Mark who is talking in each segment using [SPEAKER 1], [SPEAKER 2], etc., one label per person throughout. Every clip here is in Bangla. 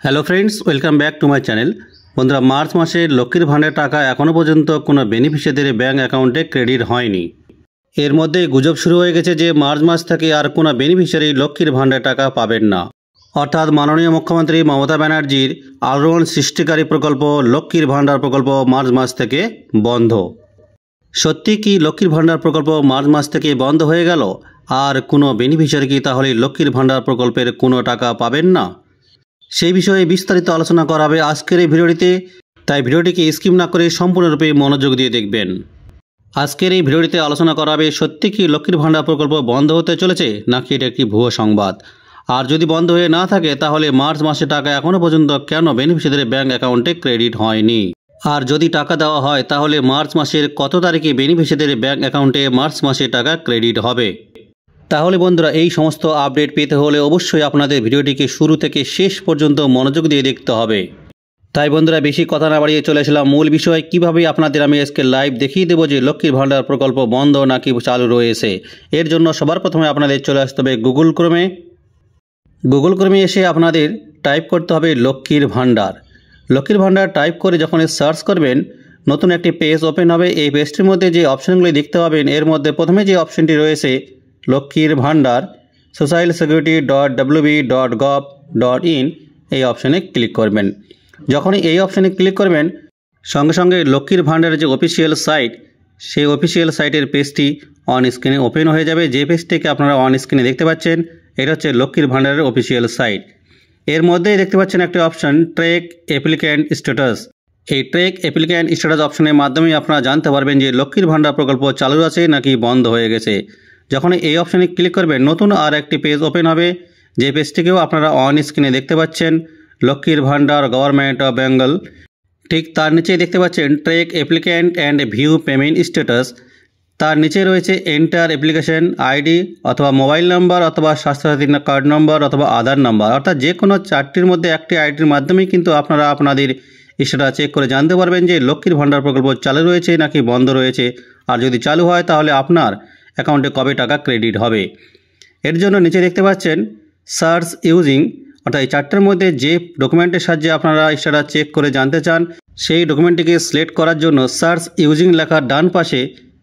[SPEAKER 1] Hello friends, welcome back to my channel. বন্ধুরা, মার্চ মাসে লক্ষ্মীর ভাণ্ডার টাকা এখনও পর্যন্ত কোনো বেনিফিশিয়ারিদের ব্যাঙ্ক অ্যাকাউন্টে ক্রেডিট হয়নি। এর মধ্যে গুজব শুরু হয়ে গেছে যে মার্চ মাস থেকে আর কোনো বেনিফিশিয়ারি লক্ষ্মীর ভাণ্ডার টাকা পাবেন না। অর্থাৎ মাননীয় মুখ্যমন্ত্রী মমতা ব্যানার্জির আলোড়ন সৃষ্টিকারী প্রকল্প লক্ষ্মীর ভাণ্ডার প্রকল্প মার্চ মাস থেকে বন্ধ। সত্যি কি লক্ষ্মীর ভাণ্ডার প্রকল্প মার্চ মাস থেকে বন্ধ হয়ে গেল? আর কোনো বেনিফিশিয়ারি কি তাহলে লক্ষ্মীর ভাণ্ডার প্রকল্পের কোনো টাকা পাবেন না? সেই বিষয়ে বিস্তারিত আলোচনা করা হবে আজকের এই ভিডিওটিতে, তাই ভিডিওটিকে স্কিপ না করে সম্পূর্ণরূপে মনোযোগ দিয়ে দেখবেন। আজকের এই ভিডিওটিতে আলোচনা করা হবে সত্যি কি লক্ষ্মীর ভাণ্ডার প্রকল্প বন্ধ হতে চলেছে, নাকি এটা একটি ভুয়ো সংবাদ। আর যদি বন্ধ হয়ে না থাকে তাহলে মার্চ মাসে টাকা এখনও পর্যন্ত কেন বেনিফিশিয়ারিদের ব্যাঙ্ক অ্যাকাউন্টে ক্রেডিট হয়নি। আর যদি টাকা দেওয়া হয় তাহলে মার্চ মাসের কত তারিখে বেনিফিশিয়ারিদের ব্যাঙ্ক অ্যাকাউন্টে মার্চ মাসে টাকা ক্রেডিট হবে। তাহলে বন্ধুরা, এই সমস্ত আপডেট পেতে হলে অবশ্যই আপনাদের ভিডিওটিকে শুরু থেকে শেষ পর্যন্ত মনোযোগ দিয়ে দেখতে হবে। তাই বন্ধুরা, বেশি কথা না বাড়িয়ে চলে আসলাম মূল বিষয়। কীভাবে আপনাদের আমি আজকে লাইভ দেখিয়ে দেবো যে লক্ষ্মীর ভাণ্ডার প্রকল্প বন্ধ নাকি চালু রয়েছে। এর জন্য সবার প্রথমে আপনাদের চলে আসতে হবে গুগল ক্রোমে এসে আপনাদের টাইপ করতে হবে লক্ষ্মীর ভাণ্ডার। লক্ষ্মীর ভাণ্ডার টাইপ করে যখন সার্চ করবেন নতুন একটি পেজ ওপেন হবে। এই পেজটির মধ্যে যে অপশানগুলি দেখতে পাবেন এর মধ্যে প্রথমে যে অপশানটি রয়েছে লক্ষ্মীর ভাণ্ডার socialsecurity.wb.gov.in, এই অপশানে ক্লিক করবেন। যখনই এই অপশানে ক্লিক করবেন সঙ্গে সঙ্গে লক্ষ্মীর ভাণ্ডারের যে অফিসিয়াল সাইট, সেই অফিসিয়াল সাইটের পেজটি অন স্ক্রিনে ওপেন হয়ে যাবে। যে পেজটিকে আপনারা অন স্ক্রিনে দেখতে পাচ্ছেন এটা হচ্ছে লক্ষ্মীর ভাণ্ডারের অফিসিয়াল সাইট। এর মধ্যেই দেখতে পাচ্ছেন একটি অপশান ট্র্যাক অ্যাপ্লিক্যান্ট স্ট্যাটাস। এই ট্র্যাক অ্যাপ্লিক্যান্ট স্ট্যাটাস অপশানের মাধ্যমে আপনারা জানতে পারবেন যে লক্ষ্মীর ভাণ্ডার প্রকল্প চালু আছে নাকি বন্ধ হয়ে গেছে। যখন এই অপশানে ক্লিক করবেন নতুন আর একটি পেজ ওপেন হবে। যে পেজটিকেও আপনারা অন স্ক্রিনে দেখতে পাচ্ছেন লক্ষ্মীর ভাণ্ডার গভর্নমেন্ট অফ বেঙ্গল। ঠিক তার নিচেই দেখতে পাচ্ছেন track applicant and view payment status. তার নিচে রয়েছে এন্টার অ্যাপ্লিকেশন আইডি অথবা মোবাইল নাম্বার অথবা স্বাস্থ্যসাথী কার্ড নম্বর অথবা আধার নাম্বার, অর্থাৎ যে কোনো চারটির মধ্যে একটি আইডির মাধ্যমেই কিন্তু আপনারা আপনাদের স্ট্যাটাস চেক করে জানতে পারবেন যে লক্ষ্মীর ভাণ্ডার প্রকল্প চালু রয়েছে নাকি বন্ধ রয়েছে। আর যদি চালু হয় তাহলে আপনার অ্যাকাউন্টে কবে টাকা ক্রেডিট হবে। এর জন্য নিচে দেখতে পাচ্ছেন সার্চ ইউজিং, অর্থাৎ এই চারটের মধ্যে যে ডকুমেন্টের সাহায্যে আপনারা স্ট্যাটাস চেক করে জানতে চান সেই ডকুমেন্টটিকে সিলেক্ট করার জন্য সার্চ ইউজিং লেখার ডান পাশে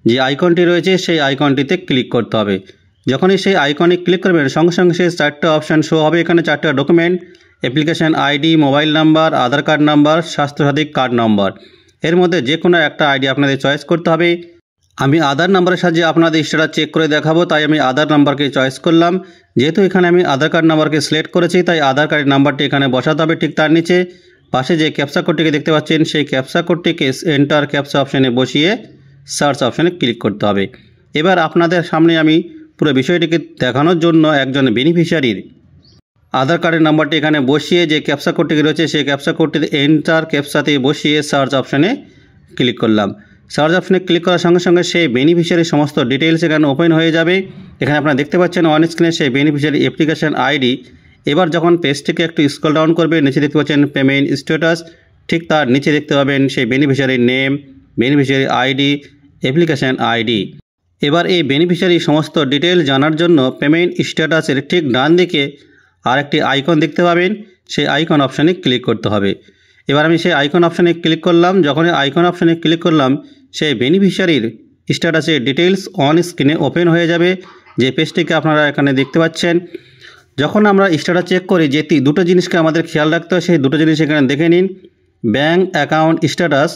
[SPEAKER 1] যে আইকনটি রয়েছে সেই আইকনটিতে ক্লিক করতে হবে। যখনই সেই আইকনে ক্লিক করবেন সঙ্গে সঙ্গে সেই চারটে অপশান শো হবে। এখানে চারটে document, application ID, mobile number, Aadhaar card number, Swasthya Sathi card number. এর মধ্যে যে কোনো একটা আইডি আপনাদের চয়েস করতে হবে। আমি আধার নাম্বারের সাহায্যে আপনাদের স্ট্যাটাস চেক করে দেখাবো, তাই আমি আধার নাম্বারকে চয়েস করলাম। যেহেতু এখানে আমি আধার কার্ড নাম্বারকে সিলেক্ট করেছি তাই আধার কার্ডের নাম্বারটি এখানে বসাতে হবে। ঠিক তার নিচে পাশে যে ক্যাপচা কোডটিকে দেখতে পাচ্ছেন সেই ক্যাপচা কোডটিকে এন্টার ক্যাপচা অপশানে বসিয়ে সার্চ অপশানে ক্লিক করতে হবে। এবার আপনাদের সামনে আমি পুরো বিষয়টিকে দেখানোর জন্য একজন বেনিফিশিয়ারির আধার কার্ডের নাম্বারটি এখানে বসিয়ে যে ক্যাপচা কোডটি রয়েছে সেই ক্যাপচা কোডটিতে এন্টার ক্যাপচাতে বসিয়ে সার্চ অপশানে ক্লিক করলাম। সার্চ অপশানে ক্লিক করার সঙ্গে সঙ্গে সেই বেনিফিশিয়ারির সমস্ত ডিটেলস এখানে ওপেন হয়ে যাবে। এখানে আপনারা দেখতে পাচ্ছেন অন স্ক্রিনে সেই বেনিফিশিয়ারি অ্যাপ্লিকেশন আইডি। এবার যখন পেজটিকে একটু স্ক্রল ডাউন করবে নিচে দেখতে পাচ্ছেন পেমেন্ট স্ট্যাটাস। ঠিক তার নিচে দেখতে পাবেন সেই বেনিফিশিয়ারির name, beneficiary ID, application ID. এবার এই বেনিফিশিয়ারির সমস্ত ডিটেলস জানার জন্য পেমেন্ট স্ট্যাটাসের ঠিক ডান দিকে আরেকটি আইকন দেখতে পাবেন, সেই আইকন অপশানে ক্লিক করতে হবে। এবার আমি সেই আইকন অপশানে ক্লিক করলাম। যখন আইকন অপশানে ক্লিক করলাম সেই বেনিফিশিয়ারির স্ট্যাটাসের ডিটেলস অন স্ক্রিনে ওপেন হয়ে যাবে, যে পেজটিকে আপনারা এখানে দেখতে পাচ্ছেন। যখন আমরা স্ট্যাটাস চেক করি যে দুটো জিনিসকে আমাদের খেয়াল রাখতে হয়, সেই দুটো জিনিস এখানে দেখে নিন। Bank account status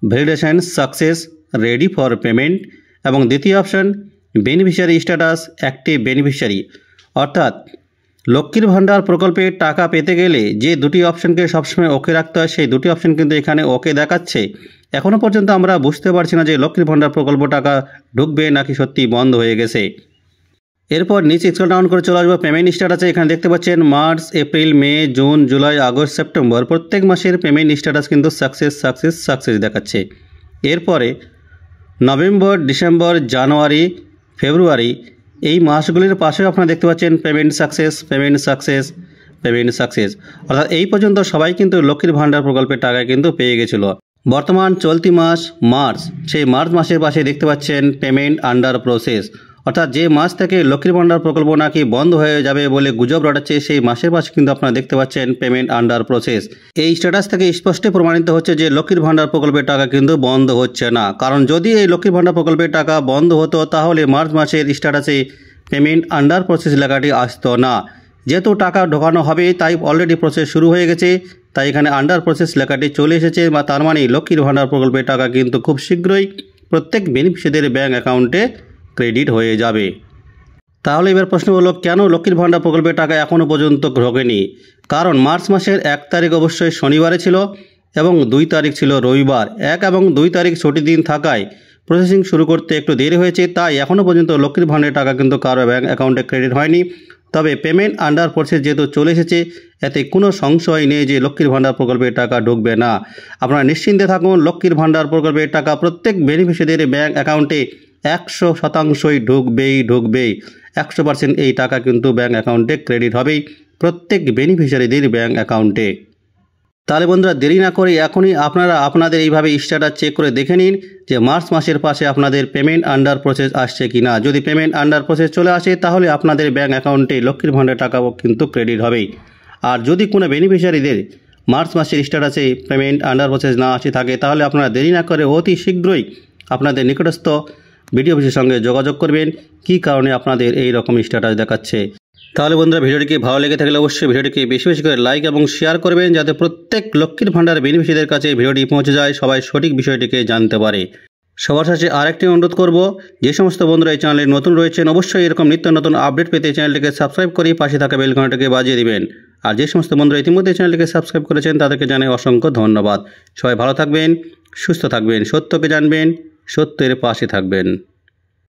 [SPEAKER 1] validation success ready for payment, এবং দ্বিতীয় option beneficiary status active beneficiary. অর্থাৎ লক্ষ্মীর ভাণ্ডার প্রকল্পে টাকা পেতে গেলে যে দুটি অপশানকে সবসময় ওকে রাখতে হয় সেই দুটি অপশান কিন্তু এখানে ওকে দেখাচ্ছে। এখনও পর্যন্ত আমরা বুঝতে পারছি না যে লক্ষ্মীর ভাণ্ডার প্রকল্প টাকা ঢুকবে নাকি সত্যি বন্ধ হয়ে গেছে। এরপর নিচে স্ক্রল ডাউন করে চলে আসবো পেমেন্ট স্ট্যাটাসে। এখানে দেখতে পাচ্ছেন মার্চ, এপ্রিল, মে, জুন, জুলাই, আগস্ট, সেপ্টেম্বর প্রত্যেক মাসের পেমেন্ট স্ট্যাটাস কিন্তু সাকসেস দেখাচ্ছে। এরপরে নভেম্বর, ডিসেম্বর, জানুয়ারি, ফেব্রুয়ারি এই মাসগুলির পাশেও আপনারা দেখতে পাচ্ছেন পেমেন্ট সাকসেস। অর্থাৎ এই পর্যন্ত সবাই কিন্তু লক্ষ্মীর ভাণ্ডার প্রকল্পের টাকা কিন্তু পেয়ে গেছিল। বর্তমান চলতি মাস মার্চ, সেই মার্চ মাসের পাশে দেখতে পাচ্ছেন পেমেন্ট আন্ডার প্রসেস, অর্থাৎ যে মাস থেকে লক্ষ্মীর ভাণ্ডার প্রকল্প নাকি বন্ধ হয়ে যাবে বলে গুজব রটাচ্ছে, সেই মাসের পাশে কিন্তু আপনারা দেখতে পাচ্ছেন পেমেন্ট আন্ডার প্রসেস। এই স্ট্যাটাস থেকে স্পষ্ট প্রমাণিত হচ্ছে যে লক্ষ্মীর ভাণ্ডার প্রকল্পের টাকা কিন্তু বন্ধ হচ্ছে না। কারণ যদি এই লক্ষ্মীর ভাণ্ডার প্রকল্পের টাকা বন্ধ হতো তাহলে মার্চ মাসের স্ট্যাটাসে পেমেন্ট আন্ডার প্রসেস লেখাটি আসতো না। যেহেতু টাকা ঢোকানো হবে তাই অলরেডি প্রসেস শুরু হয়ে গেছে, তাই এখানে আন্ডার প্রসেস লেখাটি চলে এসেছে, বা তার মানে লক্ষ্মীর ভাণ্ডার প্রকল্পের টাকা কিন্তু খুব শীঘ্রই প্রত্যেক বেনিফিশিয়ারিদের ব্যাঙ্ক অ্যাকাউন্টে ক্রেডিট হয়ে যাবে। তাহলে এবার প্রশ্ন হলো, কেন লক্ষ্মীর ভাণ্ডার প্রকল্পের টাকা এখনও পর্যন্ত ঢোকেনি? কারণ মার্চ মাসের 1 তারিখ অবশ্যই শনিবারে ছিল এবং 2 তারিখ ছিল রবিবার। 1 এবং 2 তারিখ ছুটির দিন থাকায় প্রসেসিং শুরু করতে একটু দেরি হয়েছে, তাই এখনও পর্যন্ত লক্ষ্মীর ভাণ্ডারের টাকা কিন্তু কারো ব্যাঙ্ক অ্যাকাউন্টে ক্রেডিট হয়নি। তবে পেমেন্ট আন্ডার প্রসেস যেহেতু চলে এসেছে, এতে কোনো সংশয় নেই যে লক্ষ্মীর ভাণ্ডার প্রকল্পের টাকা ঢুকবে না। আপনারা নিশ্চিন্তে থাকুন, লক্ষ্মীর ভাণ্ডার প্রকল্পের টাকা প্রত্যেক বেনিফিশিয়ারিদের ব্যাঙ্ক অ্যাকাউন্টে 100%ই ঢুকবেই। 100% এই টাকা কিন্তু ব্যাঙ্ক অ্যাকাউন্টে ক্রেডিট হবেই প্রত্যেক বেনিফিশিয়ারিদের ব্যাঙ্ক অ্যাকাউন্টে। তাহলে বন্ধুরা, দেরি না করে এখনই আপনারা আপনাদের এইভাবে স্ট্যাটাস চেক করে দেখে নিন যে মার্চ মাসের পাশে আপনাদের পেমেন্ট আন্ডার প্রসেস আসছে কি না। যদি পেমেন্ট আন্ডার প্রসেস চলে আসে তাহলে আপনাদের ব্যাঙ্ক অ্যাকাউন্টে লক্ষ্মীর ভাণ্ডারের টাকাও কিন্তু ক্রেডিট হবেই। আর যদি কোনো বেনিফিশিয়ারিদের মার্চ মাসের স্ট্যাটাসে পেমেন্ট আন্ডার প্রসেস না আসে থাকে তাহলে আপনারা দেরি না করে অতি শীঘ্রই আপনাদের নিকটস্থ বিডিও অফিসের সঙ্গে যোগাযোগ করবেন কী কারণে আপনাদের এই রকম স্ট্যাটাস দেখাচ্ছে। তাহলে বন্ধুরা, ভিডিওটিকে ভালো লেগে থাকলে অবশ্যই ভিডিওটিকে বেশি বেশি করে লাইক এবং শেয়ার করবেন, যাতে প্রত্যেক লক্ষ্মীর ভাণ্ডার বেনিফিশিয়ারিদের কাছে ভিডিওটি পৌঁছে যায়, সবাই সঠিক বিষয়টিকে জানতে পারে। সবার সাথে আরেকটি অনুরোধ করব, যে সমস্ত বন্ধুরা এই চ্যানেলে নতুন রয়েছেন অবশ্যই এরকম নিত্য নতুন আপডেট পেতে চ্যানেলটিকে সাবস্ক্রাইব করে পাশে থাকা বেল ঘন্টাটিকে বাজিয়ে দিবেন। আর যে সমস্ত বন্ধুরা ইতিমধ্যে চ্যানেলটিকে সাবস্ক্রাইব করেছেন তাদেরকে জানাই অসংখ্য ধন্যবাদ। সবাই ভালো থাকবেন, সুস্থ থাকবেন, সত্যকে জানবেন, সত্যের পাশে থাকবেন।